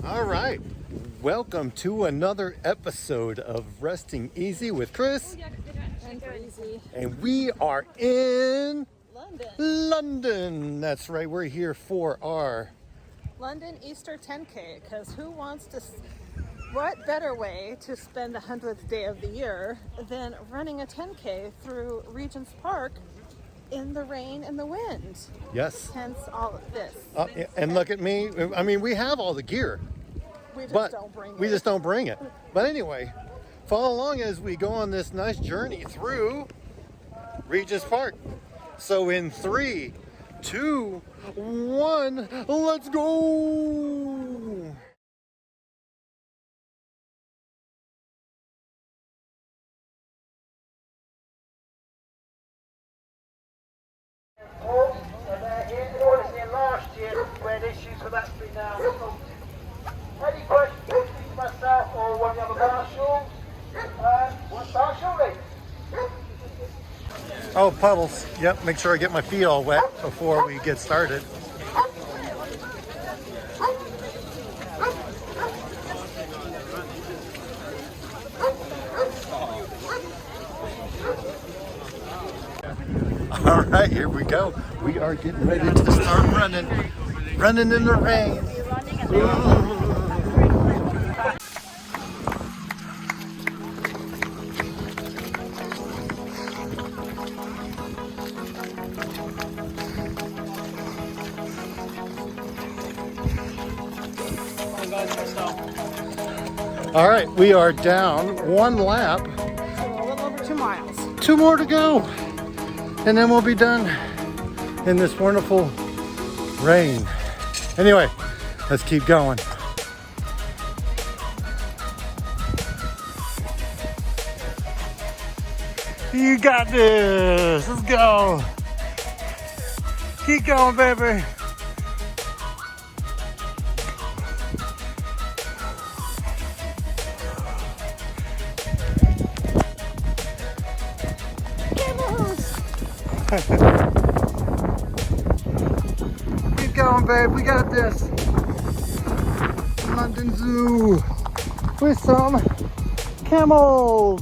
All right, welcome to another episode of Resting Easy with Chris. And we are in London. That's right, we're here for our London Easter 10K, because what better way to spend the 100th day of the year than running a 10K through Regent's Park in the rain and the wind? Yes. Hence all of this. And look at me. I mean, we have all the gear. We just But don't bring it. we just don't bring it. But anyway, follow along as we go on this nice journey through Regent's Park. So in 3, 2, 1, let's go! Last year we had issues with that been now sorted. Any questions to myself or one of the other marshals? We'll start shortly. Oh, puddles. Yep, make sure I get my feet all wet before we get started. All right, here we go. We are getting ready to start running in the rain. All right, we are down one lap. So a little over 2 miles. 2 more to go. And then we'll be done in this wonderful rain. Anyway, let's keep going. You got this. Let's go. Keep going, baby. Keep going, babe. We got this. London Zoo with some camels.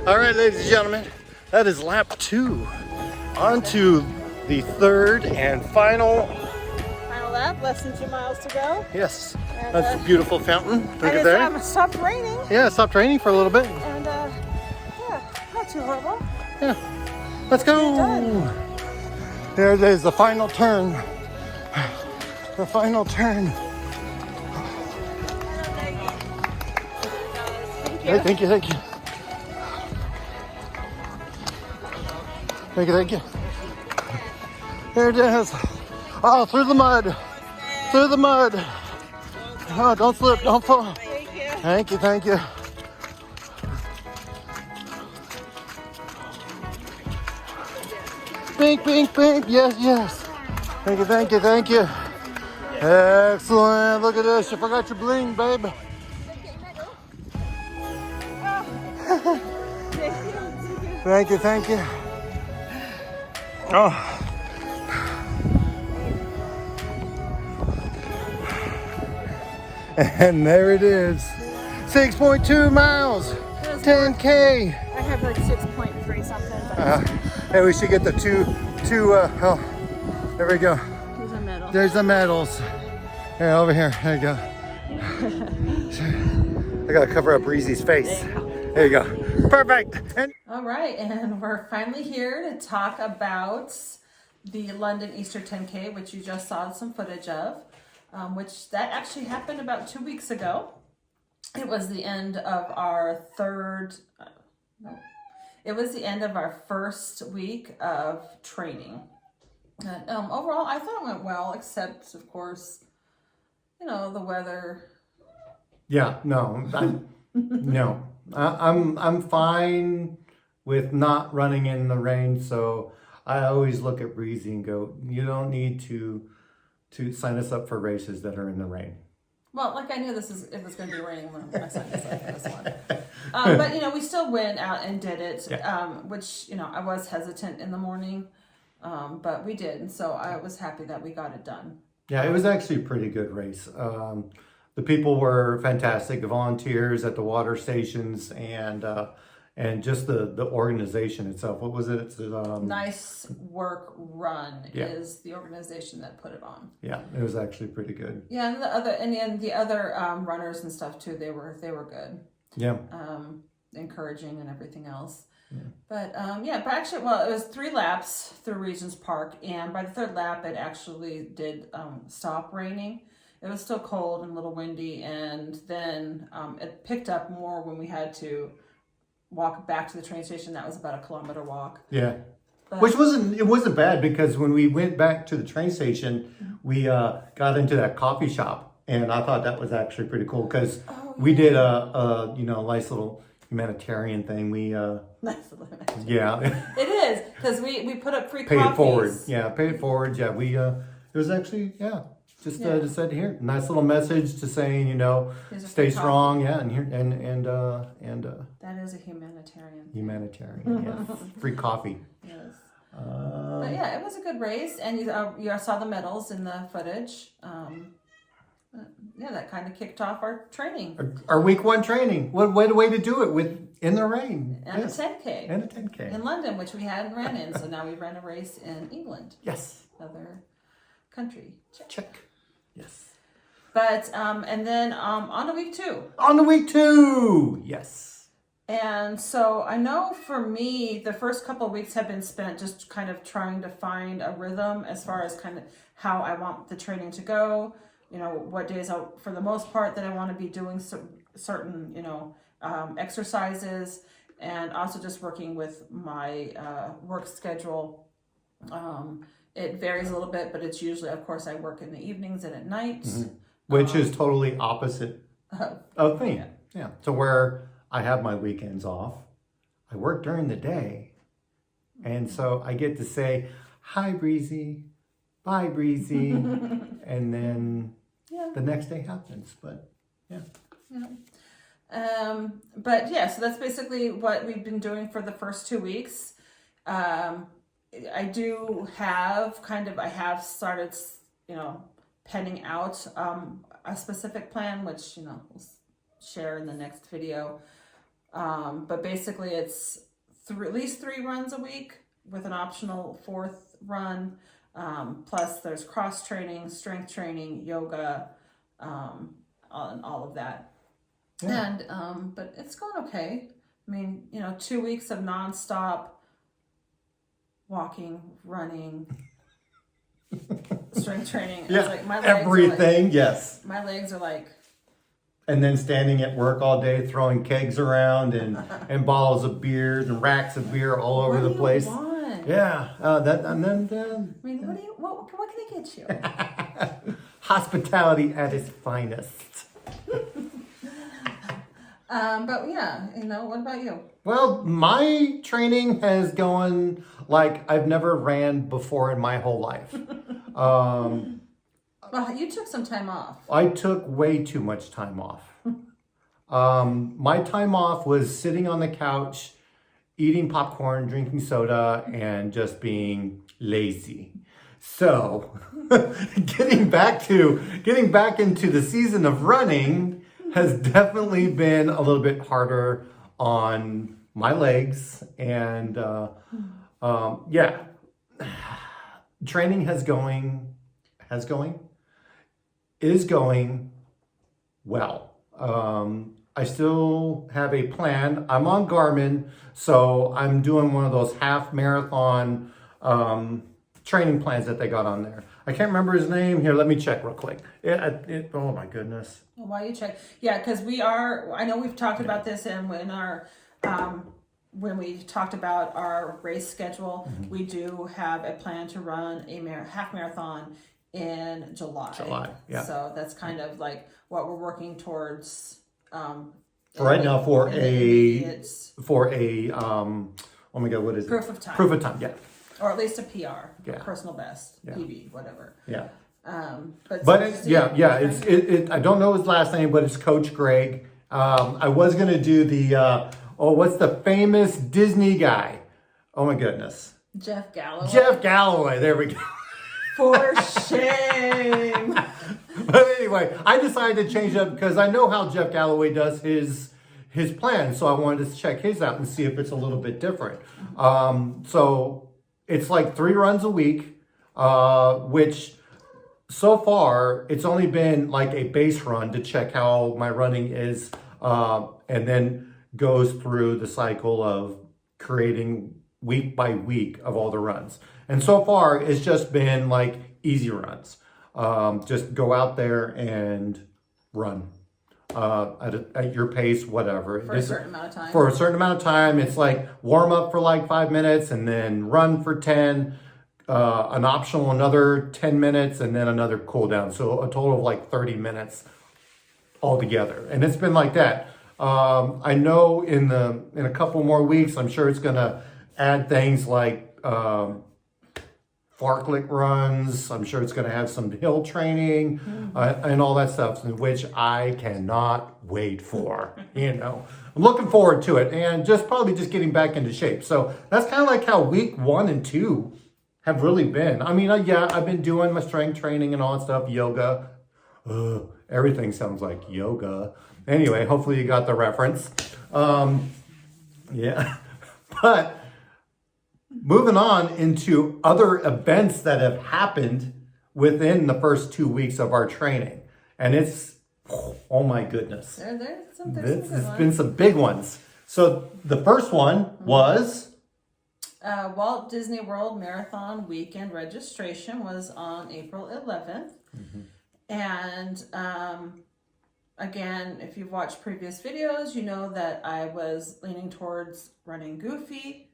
All right, ladies and gentlemen, that is lap 2. On to the third and final. Final lap, less than 2 miles to go. Yes, And, that's a beautiful fountain. Look at and there. it's stopped raining. Yeah, it stopped raining for a little bit. And yeah, not too horrible. Yeah, let's go. There it is, the final turn. The final turn. Hey, thank you, thank you. Thank you, thank you. There it is. Oh, through the mud. Through the mud. Oh, don't slip, don't fall. Thank you. Thank you, thank you. Pink, pink, pink. Yes, yes. Thank you, thank you, thank you. Excellent. Look at this. You forgot your bling, babe. Thank you, thank you. Oh. And there it is. 6.2 miles. 10K. I have like 6.3 something. But Hey, we should get the two, oh, there we go. there's a medal. There's the medals. Here, over here. There you go. I gotta cover up Breezy's face. There you go. Perfect. And All right, and we're finally here to talk about the London Easter 10K, which you just saw some footage of, which that actually happened about 2 weeks ago. It was the end of our first week of training. And, overall, I thought it went well, except, of course, the weather. yeah, no, no. I'm fine with not running in the rain. So I always look at Breezy and go, you don't need to sign us up for races that are in the rain. Well, like I knew it was going to be raining when I signed this up for this one. But we still went out and did it, which I was hesitant in the morning, but we did, and so I was happy that we got it done. Yeah, it was actually a pretty good race. The people were fantastic, the volunteers at the water stations, and just the organization itself. What was it? It's NiceWork Run is the organization that put it on. Yeah, it was actually pretty good. Yeah, and the other runners and stuff too. They were good. Yeah. Encouraging and everything else. Yeah. But actually, it was 3 laps through Regents Park, and by the 3rd lap, it actually did stop raining. It was still cold and a little windy, and then it picked up more when we had to walk back to the train station. That was about a 1-kilometer walk. Yeah. Which wasn't bad, because when we went back to the train station, we got into that coffee shop, and I thought that was actually pretty cool, because we did a nice little humanitarian thing. Nice little humanitarian. Yeah. It is, because we put up free paid coffees. It forward. Yeah, paid it forward. Yeah, it was actually just said here, nice little message to saying, stay strong. Yeah, and that is a humanitarian. Humanitarian. Yes. Free coffee. Yes. But yeah, it was a good race, and you saw the medals in the footage. That kind of kicked off our training. Our week 1 training. What way to do it in the rain. And a 10K. And a 10K. In London, which we hadn't ran in, so now we ran a race in England. Yes. Other country. Check. Yes. But, and then on to week 2. On to week 2! Yes. And so I know for me, the first couple of weeks have been spent just kind of trying to find a rhythm as far as kind of how I want the training to go. What days, for the most part, that I want to be doing certain, exercises, and also just working with my work schedule. It varies a little bit, but it's usually, of course, I work in the evenings and at night. Mm-hmm. Which is totally opposite of me. Yeah. So where I have my weekends off, I work during the day. And so I get to say, hi, Breezy. Bye, Breezy. And then the next day happens. But so that's basically what we've been doing for the first 2 weeks. I do have I have started, penning out a specific plan, which, we'll share in the next video. But basically it's at least 3 runs a week with an optional 4th run. Plus there's cross training, strength training, yoga, and all of that. Yeah. And, but it's going okay. I mean, 2 weeks of nonstop walking, running, strength training. Yeah, it's like my legs everything, yes. My legs are like... And then standing at work all day, throwing kegs around and bottles of beer and racks of beer all over the place. What do you want? Yeah, and then... I mean, what can I get you? Hospitality at its finest. But yeah, what about you? Well, my training has gone like I've never ran before in my whole life. Well, you took some time off. I took way too much time off. My time off was sitting on the couch, eating popcorn, drinking soda, and just being lazy. So, getting back into the season of running has definitely been a little bit harder on my legs, and training is going well. I still have a plan. I'm on Garmin, so I'm doing one of those half marathon training plans that they got on there. I can't remember his name. Here, let me check real quick. Oh my goodness. Well, while you check, yeah, because I know we've talked about this in our when we talked about our race schedule. Mm-hmm. We do have a plan to run a half marathon in July. Yeah. So that's kind of like what we're working towards for right now for It's a oh my God, what is proof it? of time. Proof of time, yeah. Or at least a PR, Yeah. personal best, Yeah. PB, whatever. Yeah. But It's I don't know his last name, but it's Coach Greg. I was gonna do the what's the famous Disney guy? Oh my goodness. Jeff Galloway. Jeff Galloway, there we go. For shame. But anyway, I decided to change it up because I know how Jeff Galloway does his plan. So I wanted to check his out and see if it's a little bit different. So it's like 3 runs a week, which so far it's only been like a base run to check how my running is, and then goes through the cycle of creating week by week of all the runs. And so far it's just been like easy runs. Just go out there and run at your pace, whatever. For a certain amount of time. For a certain amount of time. It's like warm up for like 5 minutes and then run for 10, an optional another 10 minutes and then another cool down. So a total of like 30 minutes altogether. And it's been like that. I know in a couple more weeks, I'm sure it's going to add things like fartlek runs. I'm sure it's going to have some hill training and all that stuff, which I cannot wait for. I'm looking forward to it and probably just getting back into shape. So that's kind of like how week 1 and 2 have really been. I mean, I've been doing my strength training and all that stuff, yoga. Everything sounds like yoga. Anyway, hopefully you got the reference. Yeah, but moving on into other events that have happened within the first 2 weeks of our training. And it's, oh my goodness. There's been some big ones. So the first one was... Walt Disney World Marathon weekend registration was on April 11th. And again, if you've watched previous videos, you know that I was leaning towards running Goofy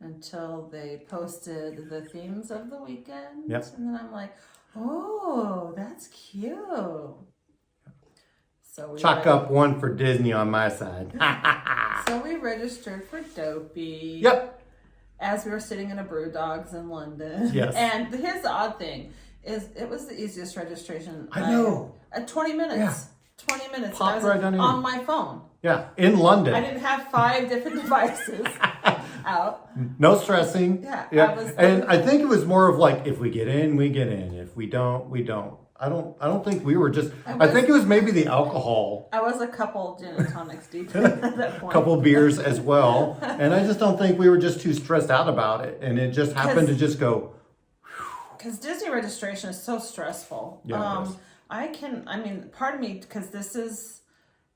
until they posted the themes of the weekend. Yep. And then I'm like, oh, that's cute. So we Chalk up one for Disney on my side. So we registered for Dopey. Yep. As we were sitting in a Brewdog's in London. Yes. And here's the odd thing, is it was the easiest registration. I know. At 20 minutes. Yeah. 20 minutes. Popped right down on in. my phone. Yeah, in London. I didn't have 5 different devices out. No stressing. Yeah. And I think it was more of like, if we get in, we get in. If we don't, we don't. I don't think we were just, I think it was maybe the alcohol. I was a couple gin and tonics deep at that point. Couple beers as well. And I just don't think we were just too stressed out about it. And it just happened to just go. Because Disney registration is so stressful. Yeah, it is. Pardon me, because this is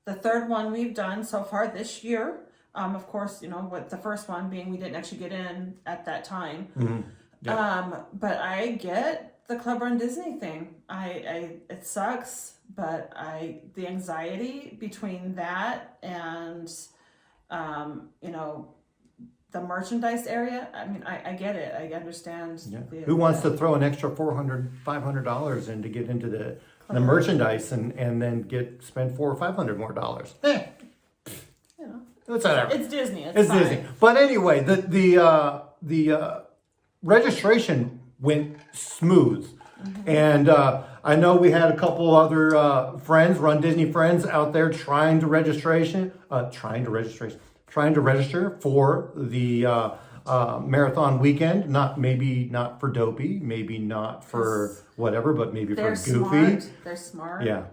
the 3rd one we've done so far this year. Of course, with the first one being we didn't actually get in at that time. Mm-hmm. Yeah. But I get the Club Run Disney thing. It sucks, but the anxiety between that and the merchandise area. I mean, I get it. I understand. Yeah. Who wants to throw an extra $400, $500 in to get into the merchandise and then spend $400 or $500 more dollars? It's whatever. It's Disney. It's fine. Disney. But anyway, the registration went smooth. And I know we had a couple other friends, Run Disney friends out there trying to register for the marathon weekend. Maybe not for Dopey, maybe not for whatever, but maybe for Goofy. They're smart. Yeah.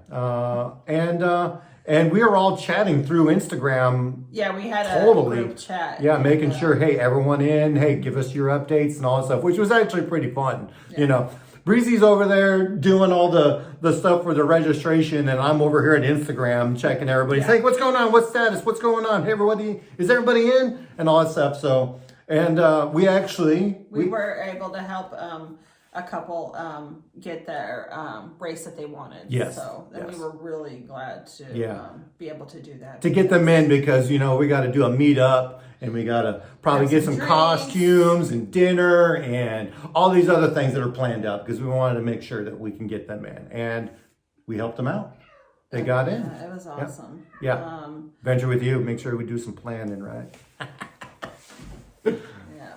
And we were all chatting through Instagram. Yeah, we had a group chat. Yeah, making sure, hey, everyone in, hey, give us your updates and all that stuff, which was actually pretty fun. Yeah. Breezy's over there doing all the stuff for the registration, and I'm over here at Instagram checking everybody. Hey, what's going on? What's status? What's going on? Hey, everybody, is everybody in? And all that stuff. So, and we were able to help a couple get their race that they wanted. Yes. So then we were really glad to be able to do that. To get them in because, we got to do a meetup and we got to probably get some costumes and dinner and all these other things that are planned out because we wanted to make sure that we can get them in. And we helped them out. they got in. Yeah, it was awesome. Yeah. Venture with you. Make sure we do some planning, right? Yeah.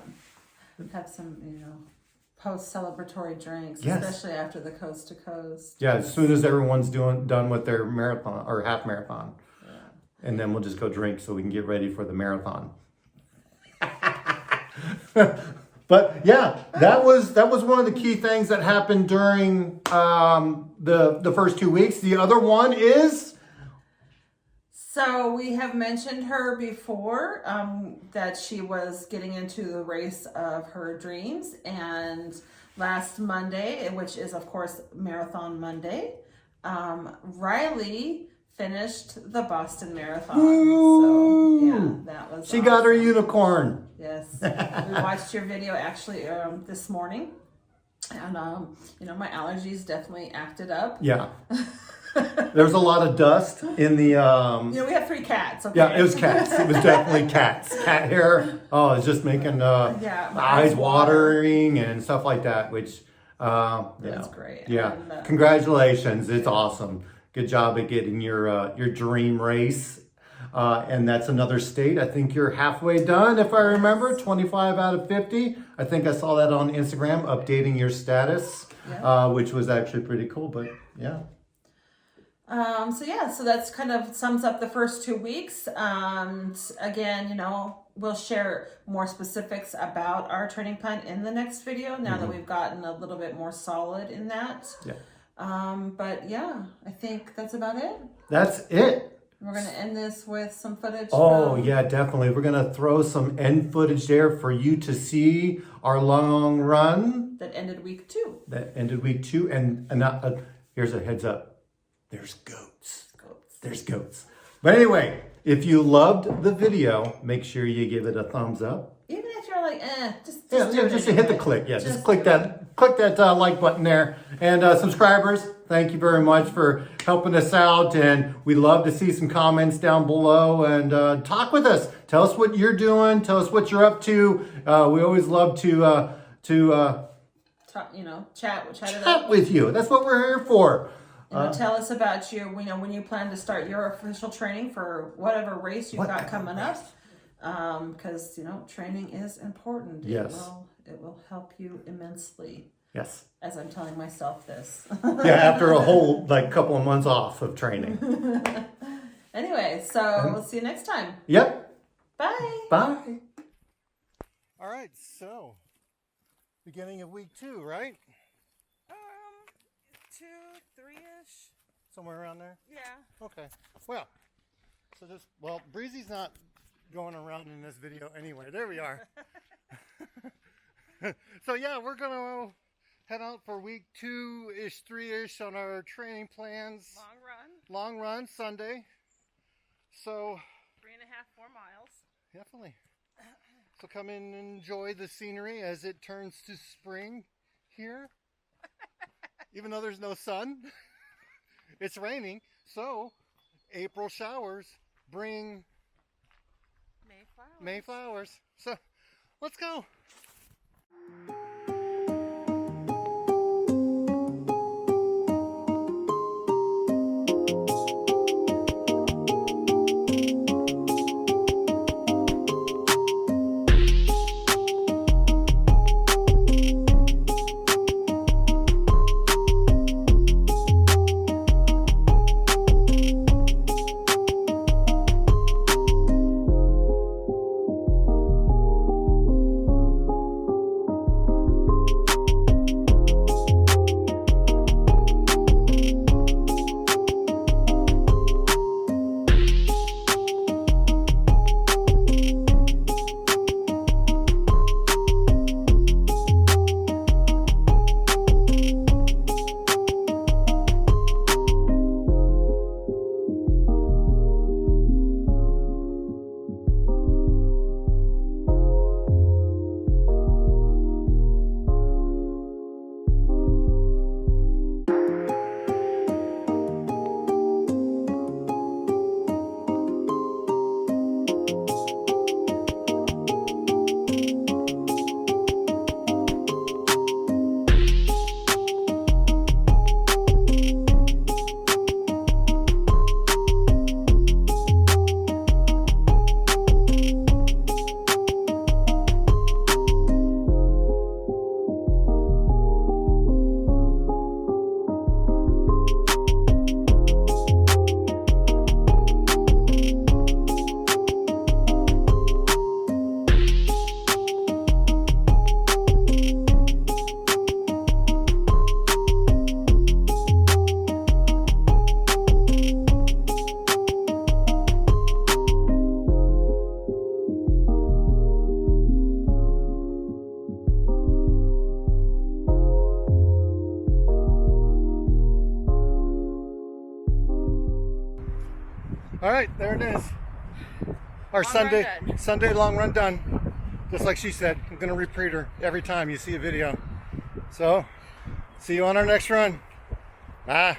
Have some, post celebratory drinks, Yes. especially after the coast to coast. Yeah, as soon as everyone's done with their marathon or half marathon. Yeah. And then we'll just go drink so we can get ready for the marathon. But yeah, that was one of the key things that happened during the first 2 weeks. The other one is, So we have mentioned her before, that she was getting into the race of her dreams, and last Monday, which is of course Marathon Monday, Riley finished the Boston Marathon. So yeah, that was she got her awesome. unicorn. Yes, we watched your video actually this morning, and my allergies definitely acted up. Yeah. There's a lot of dust in the we have 3 cats. Okay? yeah, it was cats. It was definitely cats. Cat hair. Oh, it's just making my eyes watering and stuff like that, which That's great. Yeah. And, Congratulations. It's awesome. Good job at getting your dream race. And that's another state. I think you're halfway done, if I remember. 25 out of 50. I think I saw that on Instagram, updating your status, which was actually pretty cool. But yeah. So that's kind of sums up the first 2 weeks. Again, we'll share more specifics about our training plan in the next video now that we've gotten a little bit more solid in that. Yeah. But yeah, I think that's about it. That's it. We're going to end this with some footage. Oh, yeah, definitely. We're going to throw some end footage there for you to see our long run. That ended week 2. That ended week 2. And here's a heads up. There's goats. There's goats. But anyway, if you loved the video, make sure you give it a thumbs up. Even if you're like, just hit the click. Yeah, just click that like button there. And subscribers, thank you very much for helping us out. And we love to see some comments down below and talk with us. Tell us what you're doing. Tell us what you're up to. We always love to talk, chat with you. That's what we're here for. Tell us about your, when you plan to start your official training for whatever race you've got coming up. Because, training is important. Yes. It will help you immensely. Yes. As I'm telling myself this. Yeah, after a whole couple of months off of training. Anyway, so we'll see you next time. Yep. Bye. Bye. All right, so beginning of week 2, right? 2, 3-ish. Somewhere around there? Yeah. Okay. Well, Breezy's not going around in this video anyway. There we are. So yeah, we're going to head out for week 2-ish, 3-ish on our training plans. Long run, Sunday. So 3.5, 4 miles. definitely. So come in and enjoy the scenery as it turns to spring here. Even though there's no sun, it's raining. So April showers bring May flowers. So let's go. All right, there it is. Our Long Sunday run done. Sunday long run done. Just like she said, I'm gonna repeat her every time you see a video. So, see you on our next run. Bye.